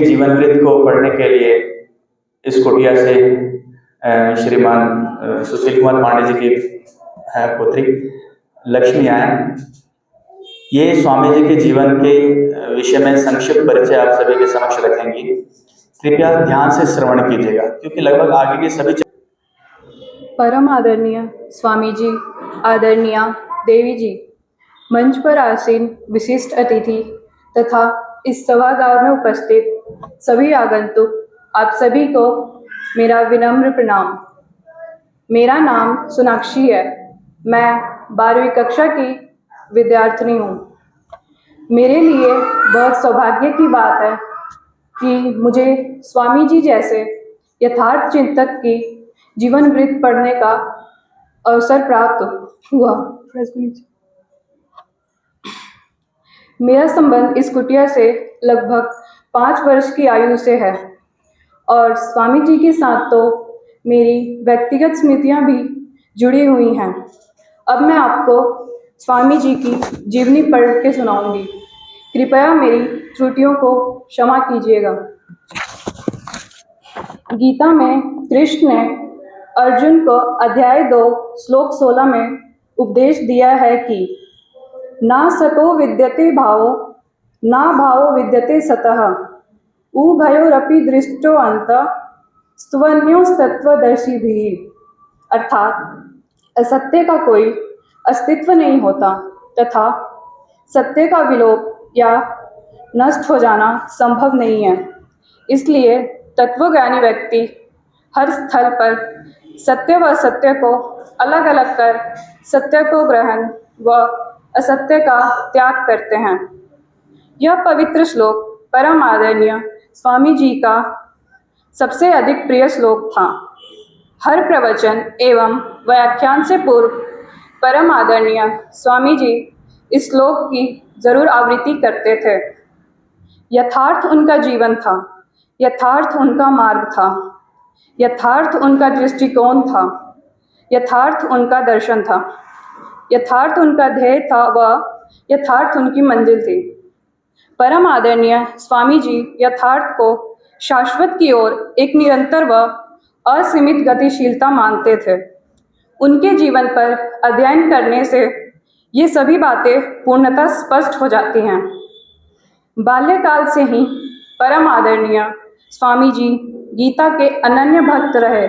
जीवन वृत्त को पढ़ने के लिए इस कुटिया से श्रीमान सुशील कुमार पांडे जी की पुत्री लक्ष्मी आए। ये स्वामी जी के जीवन के विषय में संक्षिप्त परिचय आप सभी के समक्ष रखेंगी। कृपया ध्यान से श्रवण कीजिएगा क्योंकि लगभग आगे के सभी परम आदरणीय स्वामी जी, आदरणीय देवी जी, मंच पर आसीन विशिष्ट अतिथि तथा इस सभागार में उपस्थित सभी आगंतुक, आप सभी को मेरा विनम्र प्रणाम। मेरा नाम सोनाक्षी है। मैं 12वीं कक्षा की विद्यार्थिनी हूँ। मेरे लिए बहुत सौभाग्य की बात है कि मुझे स्वामी जी जैसे यथार्थ चिंतक की जीवन वृत्त पढ़ने का अवसर प्राप्त हुआ। मेरा संबंध इस कुटिया से लगभग 5 वर्ष की आयु से है और स्वामी जी के साथ तो मेरी व्यक्तिगत स्मृतियाँ भी जुड़ी हुई हैं। अब मैं आपको स्वामी जी की जीवनी पढ़ के सुनाऊंगी। कृपया मेरी त्रुटियों को क्षमा कीजिएगा। गीता में कृष्ण ने अर्जुन को अध्याय 2 श्लोक 16 में उपदेश दिया है कि ना सतो विद्यते भावो ना भावो विद्यते सतः उभयोरपि दृष्टो अंत स्वन्योस्तत्वदर्शिभिः। अर्थात असत्य का कोई अस्तित्व नहीं होता तथा सत्य का विलोप या नष्ट हो जाना संभव नहीं है। इसलिए तत्वज्ञानी व्यक्ति हर स्थल पर सत्य व असत्य को अलग अलग कर सत्य को ग्रहण व असत्य का त्याग करते हैं। यह पवित्र श्लोक परम आदरणीय स्वामी जी का सबसे अधिक प्रिय श्लोक था। हर प्रवचन एवं व्याख्यान से पूर्व परम आदरणीय स्वामी जी इस श्लोक की जरूर आवृत्ति करते थे। यथार्थ उनका जीवन था, यथार्थ उनका मार्ग था, यथार्थ उनका दृष्टिकोण था, यथार्थ उनका दर्शन था, यथार्थ उनका ध्येय था व यथार्थ उनकी मंजिल थी। परम आदरणीय स्वामी जी यथार्थ को शाश्वत की ओर एक निरंतर व असीमित गतिशीलता मानते थे। उनके जीवन पर अध्ययन करने से ये सभी बातें पूर्णतः स्पष्ट हो जाती हैं। बाल्यकाल से ही परम आदरणीय स्वामी जी गीता के अनन्य भक्त रहे।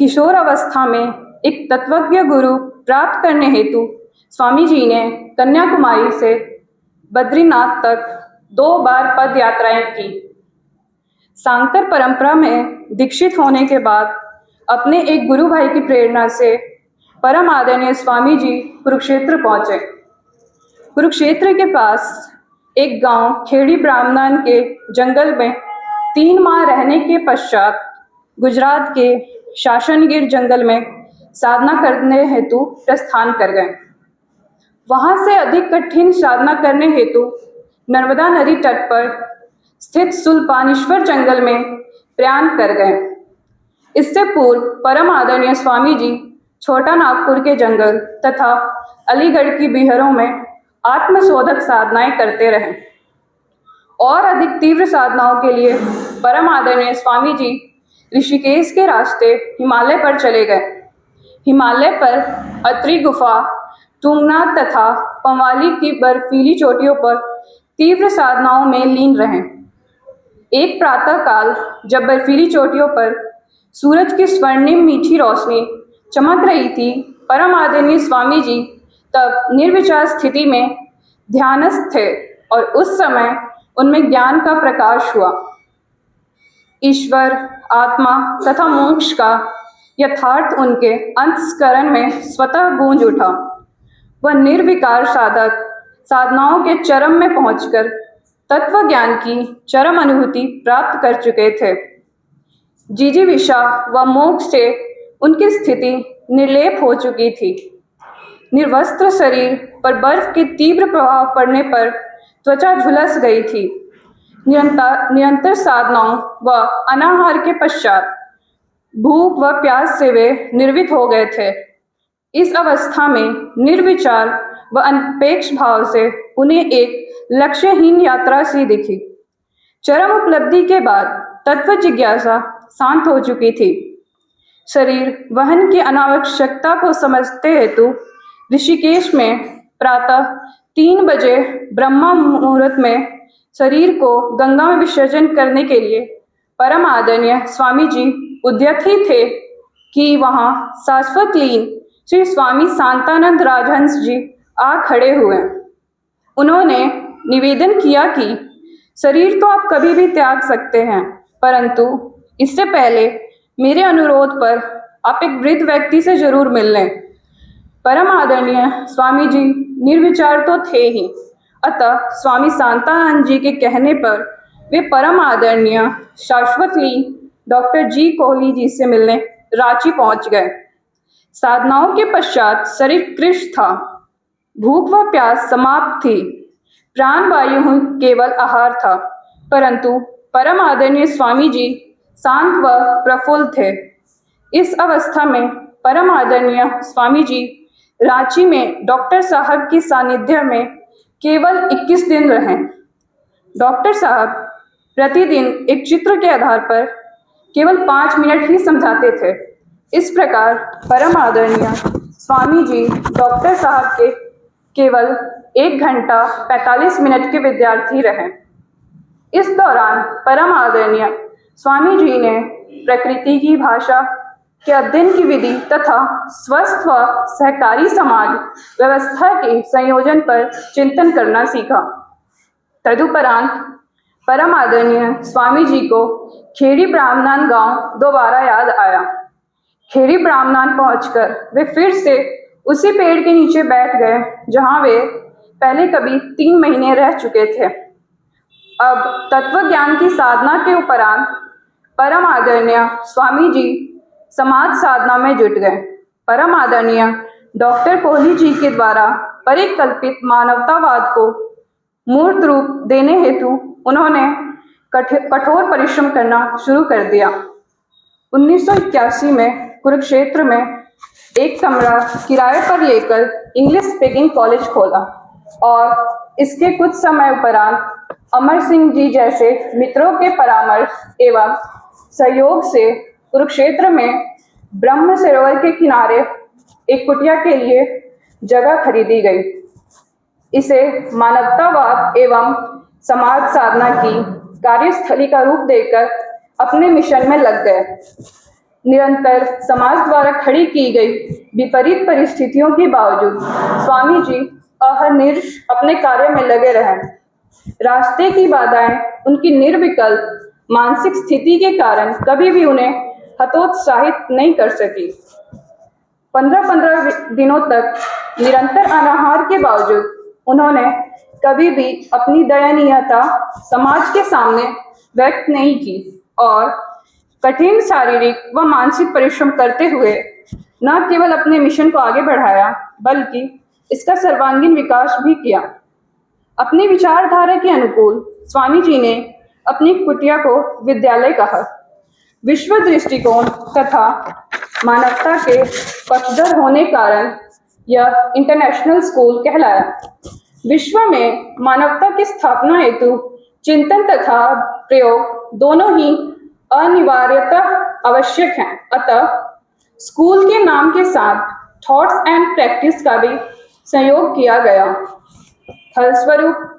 किशोर अवस्था में एक तत्वज्ञ गुरु प्राप्त करने हेतु स्वामी जी ने कन्याकुमारी से बद्रीनाथ तक 2 बार पद यात्राएं की। सांकर परंपरा में दीक्षित होने के बाद अपने एक गुरु भाई की प्रेरणा से परम आदरणीय स्वामी जी कुरुक्षेत्र पहुंचे। कुरुक्षेत्र के पास एक गांव खेड़ी ब्राह्मण के जंगल में 3 माह रहने के पश्चात गुजरात के शासनगिर जंगल में साधना करने हेतु प्रस्थान कर गए। वहां से अधिक कठिन साधना करने हेतु नर्मदा नदी तट पर स्थित सुल्पानेश्वर जंगल में प्रयाण कर गए। इससे पूर्व परम आदरणीय स्वामी जी छोटा नागपुर के जंगल तथा अलीगढ़ की बिहरों में आत्मशोधक साधनाएं करते रहे। और अधिक तीव्र साधनाओं के लिए परम आदरणीय स्वामी जी ऋषिकेश के रास्ते हिमालय पर चले गए। हिमालय पर अत्रि गुफा, तुंगनाथ तथा पंवाली की बर्फीली चोटियों पर तीव्र साधनाओं में लीन रहे। एक प्रातः काल जब बर्फीली चोटियों पर सूरज की स्वर्णिम मीठी रोशनी चमक रही थी, परम आदरणीय स्वामी जी तब निर्विचार स्थिति में ध्यानस्थ थे और उस समय उनमें ज्ञान का प्रकाश हुआ। ईश्वर, आत्मा तथा मोक्ष का यथार्थ उनके अंतःकरण में स्वतः गूंज उठा। वह निर्विकार साधक साधनाओं के चरम में पहुंचकर तत्व ज्ञान की चरम अनुभूति प्राप्त कर चुके थे। जिजीविषा व मोक्ष से उनकी स्थिति निर्लेप हो चुकी थी। निर्वस्त्र शरीर पर बर्फ के तीव्र प्रभाव पड़ने पर त्वचा झुलस गई थी। निरंतर साधनाओं व अनाहार के पश्चात भूख व प्यास से वे निर्वित हो गए थे। इस अवस्था में निर्विचार व अनपेक्ष भाव से उन्हें एक लक्ष्यहीन यात्रा सी दिखी। चरम उपलब्धि के बाद तत्व जिज्ञासा शांत हो चुकी थी। शरीर वहन की अनावश्यकता को समझते हेतु ऋषिकेश में प्रातः 3 बजे ब्रह्मा मुहूर्त में शरीर को गंगा में विसर्जन करने के लिए परम आदरणीय स्वामी जी उद्यत ही थे कि वहां शाश्वत लीन श्री स्वामी शांतानंद राजहंस जी आ खड़े हुए। उन्होंने निवेदन किया कि शरीर तो आप कभी भी त्याग सकते हैं, परंतु इससे पहले मेरे अनुरोध पर आप एक वृद्ध व्यक्ति से जरूर मिल लें। परम आदरणीय स्वामी जी निर्विचार तो थे ही, अतः स्वामी शांतानंद जी के कहने पर वे परम आदरणीय शाश्वत लीन डॉक्टर जी कोहली जी से मिलने रांची पहुंच गए। साधनाओं के पश्चात शरीर कृश था, भूख व प्यास समाप्त थी, प्राण वायु केवल आहार था, परंतु परम आदरणीय स्वामी जी शांत व प्रफुल्ल थे। इस अवस्था में परम आदरणीय स्वामी जी रांची में डॉक्टर साहब के सानिध्य में केवल 21 दिन रहे। डॉक्टर साहब प्रतिदिन एक चित्र के आधार पर केवल 5 मिनट ही समझाते थे। इस प्रकार परम आदरणीय स्वामी जी डॉक्टर साहब के केवल 1 घंटा 45 मिनट के विद्यार्थी रहे। इस दौरान परम आदरणीय स्वामी जी ने प्रकृति की भाषा के अध्ययन की विधि तथा स्वस्थ व सहकारी समाज व्यवस्था के संयोजन पर चिंतन करना सीखा। तदुपरांत परम आदरणीय स्वामी जी को खेड़ी ब्राह्मणान गांव दोबारा याद आया। खेड़ी ब्राह्मणान पहुंचकर वे फिर से उसी पेड़ के नीचे बैठ गए जहां वे पहले कभी 3 महीने रह चुके थे। अब तत्व ज्ञान की साधना के उपरांत परम आदरणीय स्वामी जी समाज साधना में जुट गए। परम आदरणीय डॉक्टर कोहली जी के द्वारा परिकल्पित मानवतावाद को मूर्त रूप देने हेतु उन्होंने कठोर परिश्रम करना शुरू कर दिया। 1981 में कुरुक्षेत्र में एक कमरा किराए पर लेकर इंग्लिश स्पीकिंग कॉलेज खोला और इसके कुछ समय उपरांत अमर सिंह जी जैसे मित्रों के परामर्श एवं सहयोग से कुरुक्षेत्र में ब्रह्म सरोवर के किनारे एक कुटिया के लिए जगह खरीदी गई। इसे मानवतावाद एवं समाज साधना की कार्यस्थली का रूप देकर अपने मिशन में लग गए। निरंतर समाज द्वारा खड़ी की गई विपरीत परिस्थितियों के बावजूद स्वामी जी अहर्निश अपने कार्य में लगे रहे। रास्ते की बाधाएं उनकी निर्विकल्प मानसिक स्थिति के कारण कभी भी उन्हें हतोत्साहित नहीं कर सकी। 15-15 दिनों तक निरंतर अनाहार के बावजूद उन्होंने कभी भी अपनी दयनीयता समाज के सामने व्यक्त नहीं की और कठिन शारीरिक व मानसिक परिश्रम करते हुए न केवल अपने मिशन को आगे बढ़ाया बल्कि इसका सर्वांगीण विकास भी किया। अपनी विचारधारा के अनुकूल स्वामी जी ने अपनी कुटिया को विद्यालय कहा। विश्व दृष्टिकोण तथा मानवता के पक्षधर होने कारण यह इंटरनेशनल स्कूल कहलाया। विश्व में मानवता की स्थापना हेतु चिंतन तथा प्रयोग दोनों ही अनिवार्यतः आवश्यक हैं। अतः स्कूल के नाम के साथ थॉट्स एंड प्रैक्टिस का भी संयोग किया गया। फलस्वरूप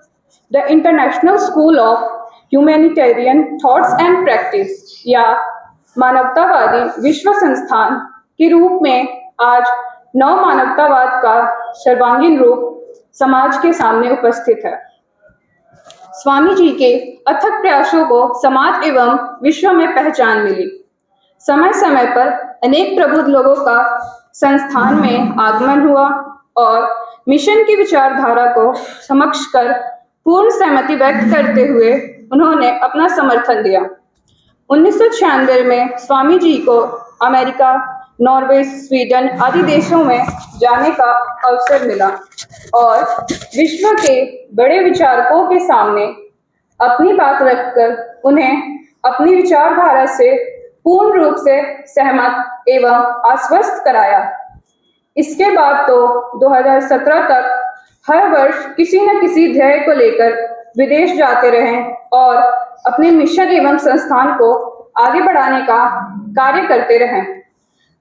the international school of humanitarian thoughts and practice या मानवतावादी विश्व संस्थान के रूप में आज नव मानवतावाद का सर्वांगीण रूप समाज के सामने उपस्थित है। स्वामी जी के अथक प्रयासों को समाज एवं विश्व में पहचान मिली। समय समय पर अनेक प्रबुद्ध लोगों का संस्थान में आगमन हुआ और मिशन की विचारधारा को समक्ष कर पूर्ण सहमति व्यक्त करते हुए उन्होंने अपना समर्थन दिया। 1996 में स्वामी जी को अमेरिका, नॉर्वे, स्वीडन आदि देशों में जाने का अवसर मिला और विश्व के बड़े विचारकों के सामने अपनी बात रखकर उन्हें अपनी विचारधारा से पूर्ण रूप से सहमत एवं आश्वस्त कराया। इसके बाद तो 2017 तक हर वर्ष किसी न किसी ध्येय को लेकर विदेश जाते रहे और अपने मिशन एवं संस्थान को आगे बढ़ाने का कार्य करते रहें।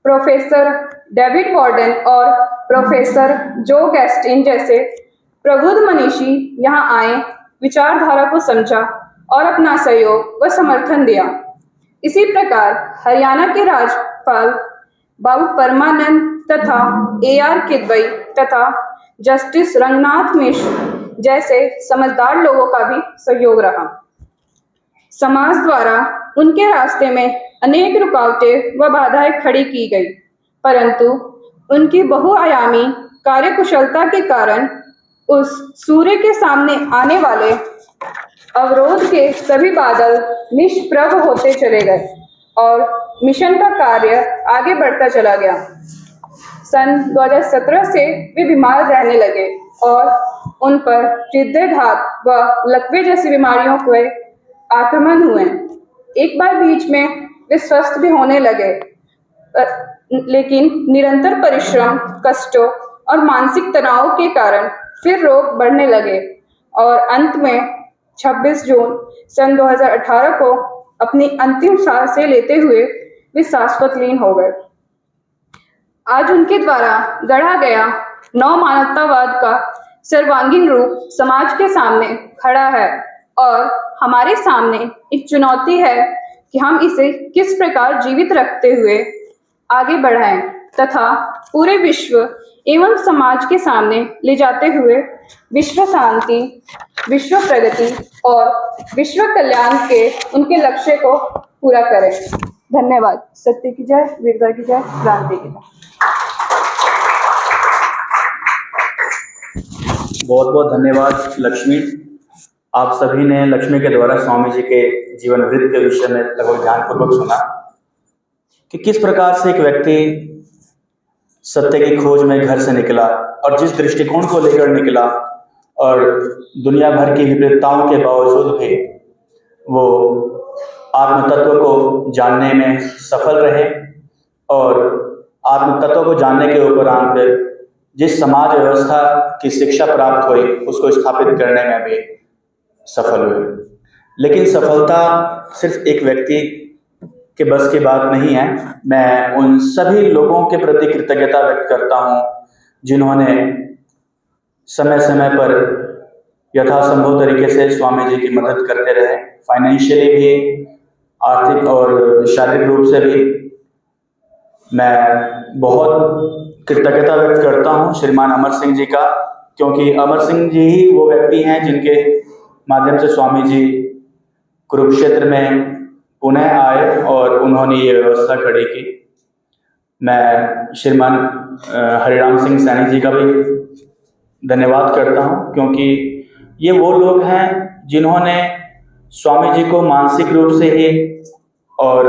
प्रोफेसर डेविड वार्डन और प्रोफेसर जो गैस्टिन जैसे प्रबुद्ध मनीषी यहाँ आए, विचारधारा को समझा और अपना सहयोग व समर्थन दिया। इसी प्रकार हरियाणा के राज्यपाल बाबू परमानंद तथा AR किदवई तथा जस्टिस रंगनाथ मिश्र जैसे समझदार लोगों का भी सहयोग रहा। समाज द्वारा उनके रास्ते में अनेक रुकावटें व बाधाएं खड़ी की गई, परंतु उनकी बहुआयामी कार्यकुशलता के कारण उस सूर्य के सामने आने वाले अवरोध के सभी बादल निष्प्रभ होते चले गए और मिशन का कार्य आगे बढ़ता चला गया। सन 2017 से वे बीमार रहने लगे और उन पर हृदयघात व लकवे जैसी बीमारियों के आक्रमण हुए। एक बार बीच में वे स्वस्थ भी होने लगे, लेकिन निरंतर परिश्रम, कष्टों और मानसिक तनाव के कारण फिर रोग बढ़ने लगे और अंत में 26 जून सन 2018 को अपनी अंतिम सांसें लेते हुए वे शाश्वत लीन हो गए। आज उनके द्वारा गढ़ा गया नव मानवतावाद का सर्वांगीण रूप समाज के सामने खड़ा है और हमारे सामने एक चुनौती है कि हम इसे किस प्रकार जीवित रखते हुए आगे बढ़ाएं तथा पूरे विश्व एवं समाज के सामने ले जाते हुए विश्व शांति, विश्व प्रगति और विश्व कल्याण के उनके लक्ष्य को पूरा करें। धन्यवाद। सत्य की जय, वीरता की जय, क्रांति की जय। बहुत बहुत धन्यवाद लक्ष्मी। आप सभी ने लक्ष्मी के द्वारा स्वामी जी के जीवन वृत्त के विषय में लगभग ध्यानपूर्वक सुना कि किस प्रकार से एक व्यक्ति सत्य की खोज में घर से निकला और जिस दृष्टिकोण को लेकर निकला और दुनिया भर की विपरीतताओं के बावजूद भी वो आत्म तत्व को जानने में सफल रहे और आत्म तत्व को जानने के उपरांत जिस समाज व्यवस्था की शिक्षा प्राप्त हुई उसको स्थापित करने में भी सफल हुए। लेकिन सफलता सिर्फ एक व्यक्ति के बस की बात नहीं है। मैं उन सभी लोगों के प्रति कृतज्ञता व्यक्त करता हूं जिन्होंने समय समय पर यथासंभव तरीके से स्वामी जी की मदद करते रहे, फाइनेंशियली भी, आर्थिक और शारीरिक रूप से भी। मैं बहुत कृतज्ञता व्यक्त करता हूं श्रीमान अमर सिंह जी का, क्योंकि अमर सिंह जी ही वो व्यक्ति हैं जिनके माध्यम से स्वामी जी कुरुक्षेत्र में पुनः आए और उन्होंने ये व्यवस्था खड़ी की। मैं श्रीमान हरिराम सिंह सैनी जी का भी धन्यवाद करता हूं, क्योंकि ये वो लोग हैं जिन्होंने स्वामी जी को मानसिक रूप से ही और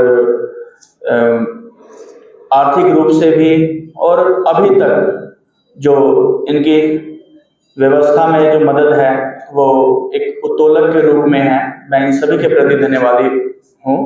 आर्थिक रूप से भी और अभी तक जो इनकी व्यवस्था में जो मदद है वो एक उत्तोलक के रूप में है। मैं इन सभी के प्रति धन्यवादी हूँ।